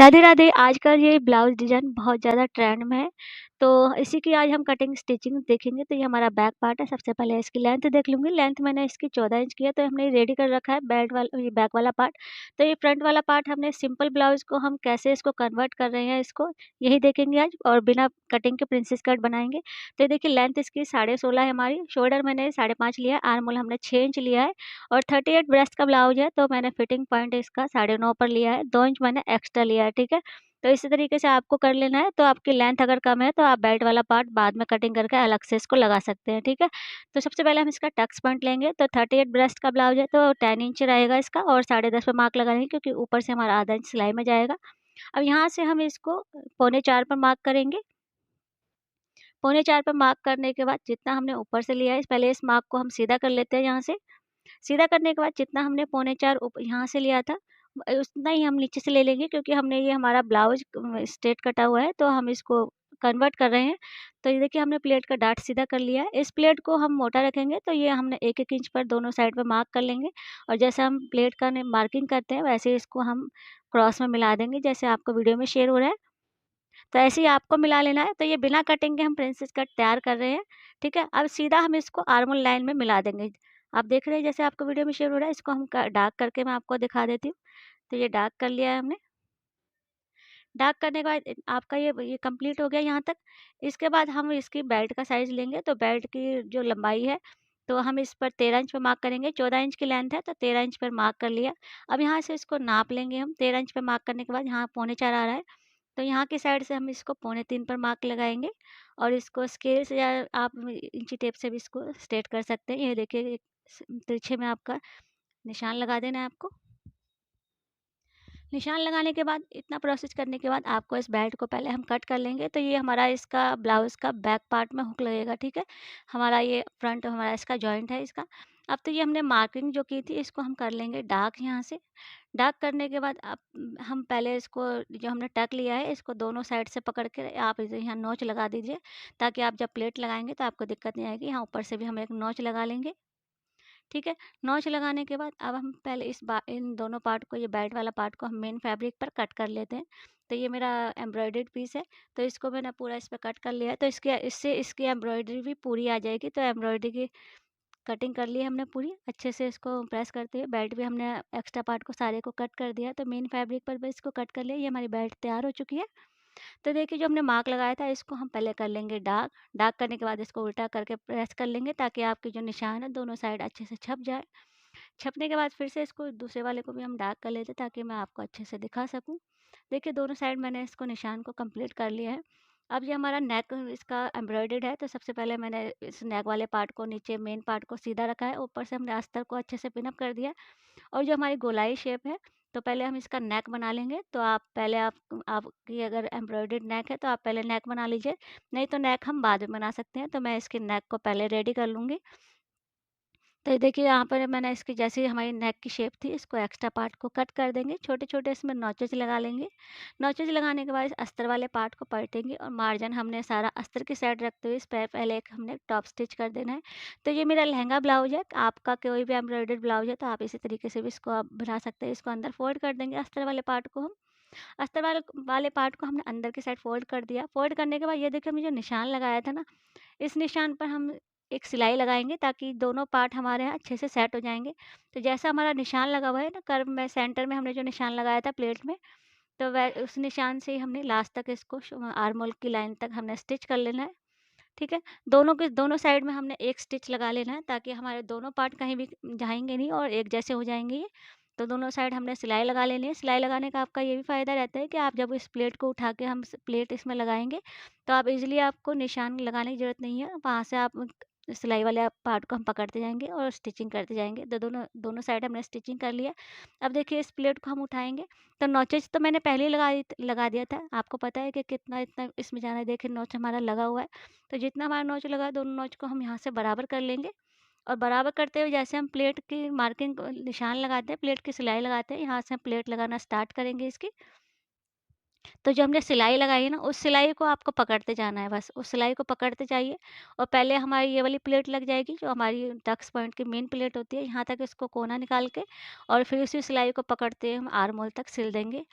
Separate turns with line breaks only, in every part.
राधे राधे। आजकल ये blouse design बहुत ज़्यादा ट्रेंड में है, तो इसी की आज हम कटिंग स्टिचिंग देखेंगे। तो ये हमारा बैक पार्ट है। सबसे पहले इसकी लेंथ देख लूँगी। लेंथ मैंने इसकी 14 इंच की है, तो हमने रेडी कर रखा है बेल्ट वाला ये बैक वाला पार्ट। तो ये फ्रंट वाला पार्ट हमने सिंपल ब्लाउज़ को हम कैसे इसको कन्वर्ट कर रहे हैं इसको, यही देखेंगे आज और बिना कटिंग के प्रिंसेस कट बनाएँगे। तो ये देखिए लेंथ इसकी 16.5 है हमारी, शोल्डर मैंने 5.5 लिया है, आर्म होल हमने 6 इंच लिया है और 38 ब्रेस्ट का ब्लाउज़ है, तो मैंने फिटिंग पॉइंट इसका 9.5 पर लिया है, 2 इंच मैंने एक्स्ट्रा लिया है, ठीक है? तो इसी तरीके से आपको कर लेना है। तो आपकी लेंथ अगर कम है, तो आप बेल्ट वाला पार्ट बाद में कटिंग करके अलग से इसको लगा सकते हैं, ठीक है? तो सबसे पहले हम इसका टक्स पॉइंट लेंगे, तो 38 ब्रेस्ट का ब्लाउज़ है, तो 10 इंच रहेगा इसका और 10.5 पे मार्क लगाएँगे क्योंकि ऊपर से हमारा आधा इंच सिलाई में जाएगा। अब यहाँ से हम इसको पौने 4 पर मार्क करेंगे। पौने 4 पे मार्क करने के बाद जितना हमने ऊपर से लिया है, पहले इस मार्क को हम सीधा कर लेते हैं यहाँ से। सीधा करने के बाद जितना हमने पौने 4 यहाँ से लिया था, उतना ही हम नीचे से ले लेंगे क्योंकि हमने ये हमारा ब्लाउज़ स्ट्रेट कटा हुआ है, तो हम इसको कन्वर्ट कर रहे हैं। तो ये देखिए हमने प्लेट का डार्ट सीधा कर लिया है। इस प्लेट को हम मोटा रखेंगे, तो ये हमने 1-1 इंच पर दोनों साइड पे मार्क कर लेंगे और जैसे हम प्लेट का मार्किंग करते हैं, वैसे ही इसको हम क्रॉस में मिला देंगे, जैसे आपको वीडियो में शेयर हो रहा है। तो ऐसे ही आपको मिला लेना है। तो ये बिना कटिंग के हम प्रिंसेस कट तैयार कर रहे हैं, ठीक है? अब सीधा हम इसको आर्म होल लाइन में मिला देंगे। आप देख रहे हैं जैसे आपको वीडियो में शेयर हो रहा है, इसको हम डार्क करके मैं आपको दिखा देती हूँ। तो ये डार्क कर लिया है हमने। डार्क करने के बाद आपका ये कंप्लीट हो गया यहाँ तक। इसके बाद हम इसकी बेल्ट का साइज़ लेंगे, तो बेल्ट की जो लंबाई है, तो हम इस पर 13 इंच पे मार्क करेंगे। 14 इंच की लेंथ है, तो 13 इंच पर मार्क कर लिया। अब यहाँ से इसको नाप लेंगे हम। 13 इंच पे मार्क करने के बाद यहाँ पौने 4 आ रहा है, तो यहाँ की साइड से हम इसको पौने 3 पर मार्क लगाएँगे और इसको स्केल से या आप इंची टेप से भी इसको स्ट्रेट कर सकते हैं। ये देखिए तिरछे में आपका निशान लगा देना है आपको। निशान लगाने के बाद इतना प्रोसेस करने के बाद आपको इस बेल्ट को पहले हम कट कर लेंगे। तो ये हमारा इसका ब्लाउज़ का बैक पार्ट में हुक लगेगा, ठीक है? हमारा ये फ्रंट हमारा इसका जॉइंट है इसका। अब तो ये हमने मार्किंग जो की थी, इसको हम कर लेंगे डार्क यहाँ से। डार्क करने के बाद अब हम पहले इसको जो हमने टक लिया है, इसको दोनों साइड से पकड़ के आप इसे यहाँ नोच लगा दीजिए, ताकि आप जब प्लेट लगाएँगे तो आपको दिक्कत नहीं आएगी। यहाँ ऊपर से भी हम एक नोच लगा लेंगे। ठीक है? नॉच लगाने के बाद अब हम पहले इन दोनों पार्ट को, ये बेल्ट वाला पार्ट को हम मेन फैब्रिक पर कट कर लेते हैं। तो ये मेरा एम्ब्रॉयडर्ड पीस है, तो इसको मैंने पूरा इस पे कट कर लिया है। तो इसकी एम्ब्रॉयडरी भी पूरी आ जाएगी। तो एम्ब्रॉयडरी की कटिंग कर ली है हमने पूरी, अच्छे से इसको प्रेस करते हुए। बेल्ट भी हमने एक्स्ट्रा पार्ट को सारे को कट कर दिया, तो मेन फैब्रिक पर भी इसको कट कर लिया। ये हमारी बेल्ट तैयार हो चुकी है। तो देखिए जो हमने मार्क लगाया था, इसको हम पहले कर लेंगे डार्क। डार्क करने के बाद इसको उल्टा करके प्रेस कर लेंगे, ताकि आपके जो निशान है दोनों साइड अच्छे से छप जाए। छपने के बाद फिर से इसको दूसरे वाले को भी हम डार्क कर लेते हैं, ताकि मैं आपको अच्छे से दिखा सकूँ। देखिए दोनों साइड मैंने इसको निशान को कंप्लीट कर लिया है। अब ये हमारा नेक इसका एम्ब्रॉयडर्ड है, तो सबसे पहले मैंने इस नेक वाले पार्ट को, नीचे मेन पार्ट को सीधा रखा है। ऊपर से हमने अस्तर को अच्छे से पिन अप कर दिया और जो हमारी गोलाई शेप है, तो पहले हम इसका नेक बना लेंगे। तो आपकी अगर एम्ब्रॉयडर्ड नेक है, तो आप पहले नेक बना लीजिए, नहीं तो नेक हम बाद में बना सकते हैं। तो मैं इसकी नेक को पहले रेडी कर लूँगी। तो ये देखिए यहाँ पर मैंने इसकी, जैसे ही हमारी नेक की शेप थी, इसको एक्स्ट्रा पार्ट को कट कर देंगे। छोटे-छोटे इसमें नॉचेज़ लगा लेंगे। नॉचेज़ लगाने के बाद इस अस्तर वाले पार्ट को पलटेंगे और मार्जिन हमने सारा अस्तर की साइड रखते हुए इस पे पहले एक हमने टॉप स्टिच कर देना है। तो ये मेरा लहंगा ब्लाउज़ है। आपका कोई भी एम्ब्रॉयडर्ड ब्लाउज़ है, तो आप इसी तरीके से भी इसको आप बना सकते हैं। इसको अंदर फ़ोल्ड कर देंगे अस्तर वाले पार्ट को हम। अस्तर वाले पार्ट को हमने अंदर की साइड फ़ोल्ड कर दिया। फ़ोल्ड करने के बाद ये देखिए हमने जो निशान लगाया था ना, इस निशान पर हम एक सिलाई लगाएँगे, ताकि दोनों पार्ट हमारे यहाँ अच्छे से सेट हो जाएँगे। तो जैसा हमारा निशान लगा हुआ है ना कर्व में, सेंटर में हमने जो निशान लगाया था प्लेट में, तो वह उस निशान से ही हमने लास्ट तक इसको आर्म होल की लाइन तक हमने स्टिच कर लेना है। ठीक है? दोनों साइड में हमने एक स्टिच लगा लेना है, ताकि हमारे दोनों पार्ट कहीं भी जाएँगे नहीं और एक जैसे हो जाएँगे ये। तो दोनों साइड हमने सिलाई लगा लेनी है। सिलाई लगाने का आपका ये भी फ़ायदा रहता है कि आप जब इस प्लेट को उठा के हम प्लेट इसमें लगाएँगे, तो आप ईज़िली, आपको निशान लगाने की ज़रूरत नहीं है। वहाँ से आप सिलाई वाले आप पार्ट को हम पकड़ते जाएँगे और स्टिचिंग करते जाएँगे। तो दोनों दोनों साइड हमने स्टिचिंग कर लिया। अब देखिए इस प्लेट को हम उठाएँगे, तो नॉचेज़ तो मैंने पहले ही लगा दिया था। आपको पता है कि कितना इतना इसमें जाना है। देखिए नॉच हमारा लगा हुआ है। तो जितना हमारा नोच लगा है, दोनों नोच को हम यहाँ से बराबर कर लेंगे और बराबर करते हुए जैसे हम प्लेट की मार्किंग निशान लगाते हैं, प्लेट की सिलाई लगाते हैं, यहाँ से हम प्लेट लगाना स्टार्ट करेंगे इसकी। तो जो हमने सिलाई लगाई है ना, उस सिलाई को आपको पकड़ते जाना है, बस उस सिलाई को पकड़ते जाइए और पहले हमारी ये वाली प्लेट लग जाएगी, जो हमारी टक्स पॉइंट की मेन प्लेट होती है, यहाँ तक इसको कोना निकाल के और फिर उसी सिलाई को पकड़ते हुए हम आर्म होल तक सिल देंगे।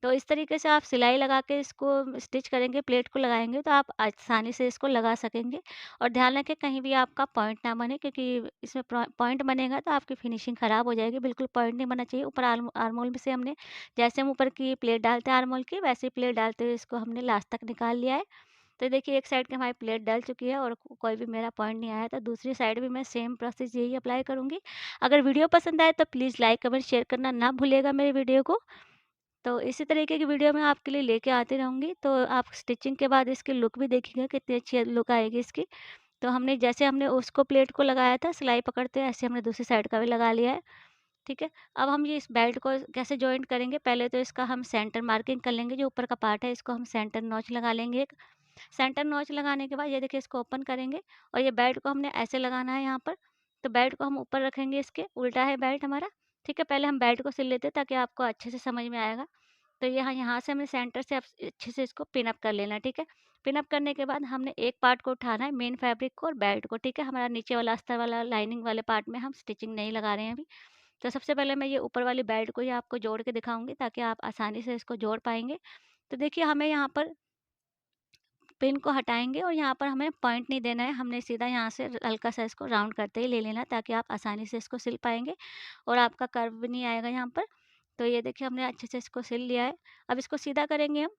तो इस तरीके से आप सिलाई लगा के इसको स्टिच करेंगे, प्लेट को लगाएँगे तो आप आसानी से इसको लगा सकेंगे। और ध्यान रखें कहीं भी आपका पॉइंट ना बने, क्योंकि इसमें पॉइंट बनेगा तो आपकी फिनिशिंग ख़राब हो जाएगी। बिल्कुल पॉइंट नहीं बनना चाहिए। ऊपर आर्महोल में से हमने, जैसे हम ऊपर की प्लेट डालते हैं आर्महोल की, वैसे ही प्लेट डालते हुए इसको हमने लास्ट तक निकाल लिया है। तो देखिए एक साइड की हमारी प्लेट डल चुकी है और कोई भी मेरा पॉइंट नहीं आया, तो दूसरी साइड भी मैं सेम प्रोसेस यही अप्लाई करूँगी। अगर वीडियो पसंद आए तो प्लीज़ लाइक, कमेंट, शेयर करना ना भूलिएगा मेरे वीडियो को। तो इसी तरीके की वीडियो मैं आपके लिए लेके आती रहूँगी। तो आप स्टिचिंग के बाद इसकी लुक भी देखिएगा कितनी अच्छी लुक आएगी इसकी। तो हमने जैसे हमने उसको प्लेट को लगाया था सिलाई पकड़ते हुए, ऐसे हमने दूसरी साइड का भी लगा लिया है। ठीक है? अब हम ये इस बेल्ट को कैसे जॉइंट करेंगे, पहले तो इसका हम सेंटर मार्किंग कर लेंगे, जो ऊपर का पार्ट है इसको हम सेंटर नॉच लगा लेंगे एक। सेंटर नॉच लगाने के बाद ये देखिए इसको ओपन करेंगे और ये बेल्ट को हमने ऐसे लगाना है यहाँ पर। तो बेल्ट को हम ऊपर रखेंगे, इसके उल्टा है बेल्ट हमारा। ठीक है? पहले हम बेल्ट को सिल लेते हैं ताकि आपको अच्छे से समझ में आएगा। तो यहाँ से हमें सेंटर से अब अच्छे से इसको पिन अप कर लेना है, ठीक है? पिन अप करने के बाद हमने एक पार्ट को उठाना है, मेन फैब्रिक को और बेल्ट को, ठीक है? हमारा नीचे वाला अस्तर वाला लाइनिंग वाले पार्ट में हम स्टिचिंग नहीं लगा रहे हैं अभी। तो सबसे पहले मैं ये ऊपर वाली बेल्ट को ही आपको जोड़ के दिखाऊँगी ताकि आप आसानी से इसको जोड़ पाएँगे। तो देखिए हमें यहाँ पर पिन को हटाएँगे और यहाँ पर हमें पॉइंट नहीं देना है, हमने सीधा यहाँ से हल्का-सा इसको राउंड करते ही ले लेना है ताकि आप आसानी से इसको सिल पाएँगे और आपका कर्व भी नहीं आएगा यहाँ पर। तो ये देखिए हमने अच्छे से इसको सिल लिया है। अब इसको सीधा करेंगे हम,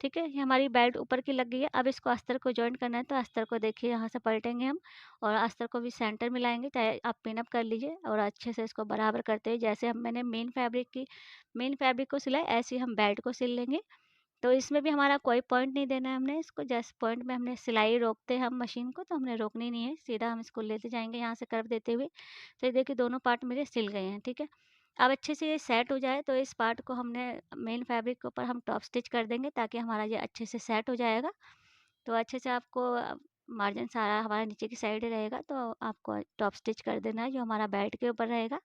ठीक है? ये हमारी बेल्ट ऊपर की लग गई है। अब इसको अस्तर को जॉइंट करना है, तो अस्तर को देखिए यहाँ से पलटेंगे हम और अस्तर को भी सेंटर मिलाएँगे, चाहे आप पिन अप कर लीजिए और अच्छे से इसको बराबर करते हुए, जैसे हम मैंने मेन फैब्रिक को सिला है, ऐसे ही हम बेल्ट को सिल लेंगे। तो इसमें भी हमारा कोई पॉइंट नहीं देना है हमने इसको, जस्ट पॉइंट में हमने सिलाई रोकते हैं हम मशीन को, तो हमने रोकनी नहीं है, सीधा हम इसको लेते जाएँगे यहाँ से कर्व देते हुए। तो ये देखिए दोनों पार्ट मेरे सिल गए हैं, ठीक है? अब अच्छे से ये सेट हो जाए तो इस पार्ट को हमने मेन फैब्रिक के ऊपर हम टॉप स्टिच कर देंगे ताकि हमारा ये अच्छे से सेट हो जाएगा। तो अच्छे से आपको मार्जिन सारा हमारा नीचे की साइड ही रहेगा, तो आपको टॉप स्टिच कर देना है जो हमारा बेल्ट के ऊपर रहेगा।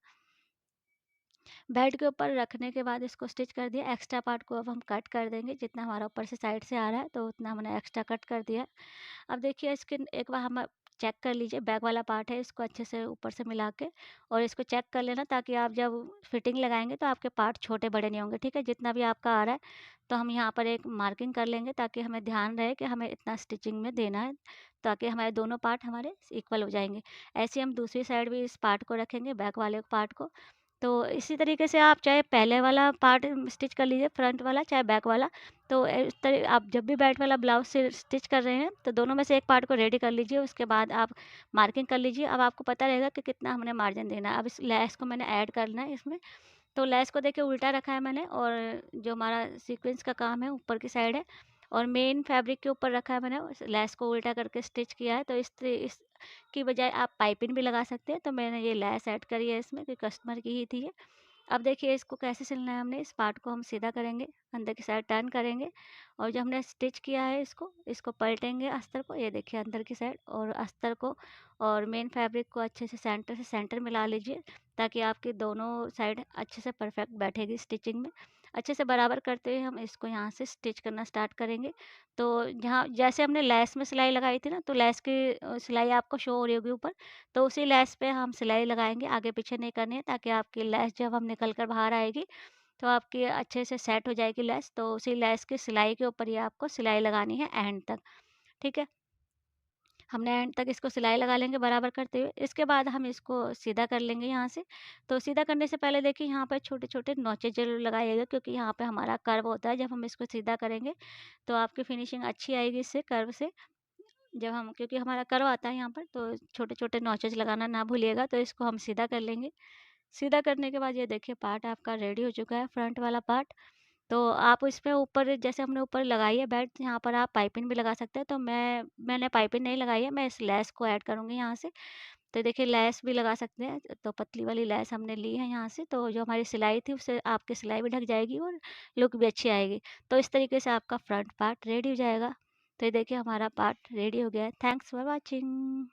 बेड के ऊपर रखने के बाद इसको स्टिच कर दिया। एक्स्ट्रा पार्ट को अब हम कट कर देंगे, जितना हमारा ऊपर से साइड से आ रहा है तो उतना हमने एक्स्ट्रा कट कर दिया। अब देखिए इसके एक बार हम चेक कर लीजिए, बैक वाला पार्ट है इसको अच्छे से ऊपर से मिला के और इसको चेक कर लेना ताकि आप जब फिटिंग लगाएंगे तो आपके पार्ट छोटे बड़े नहीं होंगे, ठीक है? जितना भी आपका आ रहा है तो हम यहाँ पर एक मार्किंग कर लेंगे ताकि हमें ध्यान रहे कि हमें इतना स्टिचिंग में देना है, ताकि हमारे दोनों पार्ट हमारे इक्वल हो जाएंगे। ऐसे ही हम दूसरी साइड भी इस पार्ट को रखेंगे, बैक वाले पार्ट को। तो इसी तरीके से आप चाहे पहले वाला पार्ट स्टिच कर लीजिए, फ्रंट वाला चाहे बैक वाला। तो इस तरह आप जब भी बेल्ट वाला ब्लाउज से स्टिच कर रहे हैं तो दोनों में से एक पार्ट को रेडी कर लीजिए, उसके बाद आप मार्किंग कर लीजिए। अब आपको पता रहेगा कि कितना हमने मार्जिन देना है। अब इस लेस को मैंने ऐड करना है इसमें। तो लेस को देखिए उल्टा रखा है मैंने और जो हमारा सीक्वेंस का काम है ऊपर की साइड है और मेन फैब्रिक के ऊपर रखा है मैंने, उस लेस को उल्टा करके स्टिच किया है। तो इस की बजाय आप पाइपिंग भी लगा सकते हैं, तो मैंने ये लेस ऐड करी है इसमें, कि कस्टमर की ही थी ये। अब देखिए इसको कैसे सिलना है, हमने इस पार्ट को हम सीधा करेंगे, अंदर की साइड टर्न करेंगे और जो हमने स्टिच किया है इसको पलटेंगे अस्तर को, ये देखिए अंदर की साइड, और अस्तर को और मेन फैब्रिक को अच्छे से सेंटर मिला लीजिए ताकि आपकी दोनों साइड अच्छे से परफेक्ट बैठेगी स्टिचिंग में। अच्छे से बराबर करते हुए हम इसको यहाँ से स्टिच करना स्टार्ट करेंगे। तो जहाँ जैसे हमने लेस में सिलाई लगाई थी ना, तो लेस की सिलाई आपको शो हो रही होगी ऊपर, तो उसी लेस पे हम सिलाई लगाएँगे, आगे पीछे नहीं करनी है ताकि आपकी लेस जब हम निकल कर बाहर आएगी, तो आपकी अच्छे से सेट हो जाएगी लेस। तो उसी लेस की सिलाई के ऊपर ही आपको सिलाई लगानी है एंड तक, ठीक है? हमने एंड तक इसको सिलाई लगा लेंगे बराबर करते हुए। इसके बाद हम इसको सीधा कर लेंगे यहाँ से। तो सीधा करने से पहले देखिए यहाँ पे छोटे-छोटे नोचें ज़रूर लगाइएगा, क्योंकि यहाँ पे हमारा कर्व होता है, जब हम इसको सीधा करेंगे, तो आपकी फिनिशिंग अच्छी आएगी इससे कर्व से। जब हम क्योंकि हमारा कर्व आता है यहाँ पर, तो छोटे-छोटे नॉचेज़ लगाना ना भूलिएगा। तो इसको हम सीधा कर लेंगे। सीधा करने के बाद ये देखिए पार्ट आपका रेडी हो चुका है, फ्रंट वाला पार्ट। तो आप इसमें ऊपर जैसे हमने ऊपर लगाई है बेल्ट, यहाँ पर आप पाइपिंग भी लगा सकते हैं। तो मैंने पाइपिंग नहीं लगाई है, मैं इस लेस को ऐड करूँगी यहाँ से। तो देखिए लेस भी लगा सकते हैं, तो पतली वाली लेस हमने ली है यहाँ से, तो जो हमारी सिलाई थी उससे आपकी सिलाई भी ढक जाएगी और लुक भी अच्छी आएगी। तो इस तरीके से आपका फ्रंट पार्ट रेडी हो जाएगा। तो ये देखिए हमारा पार्ट रेडी हो गया है। Thanks for watching.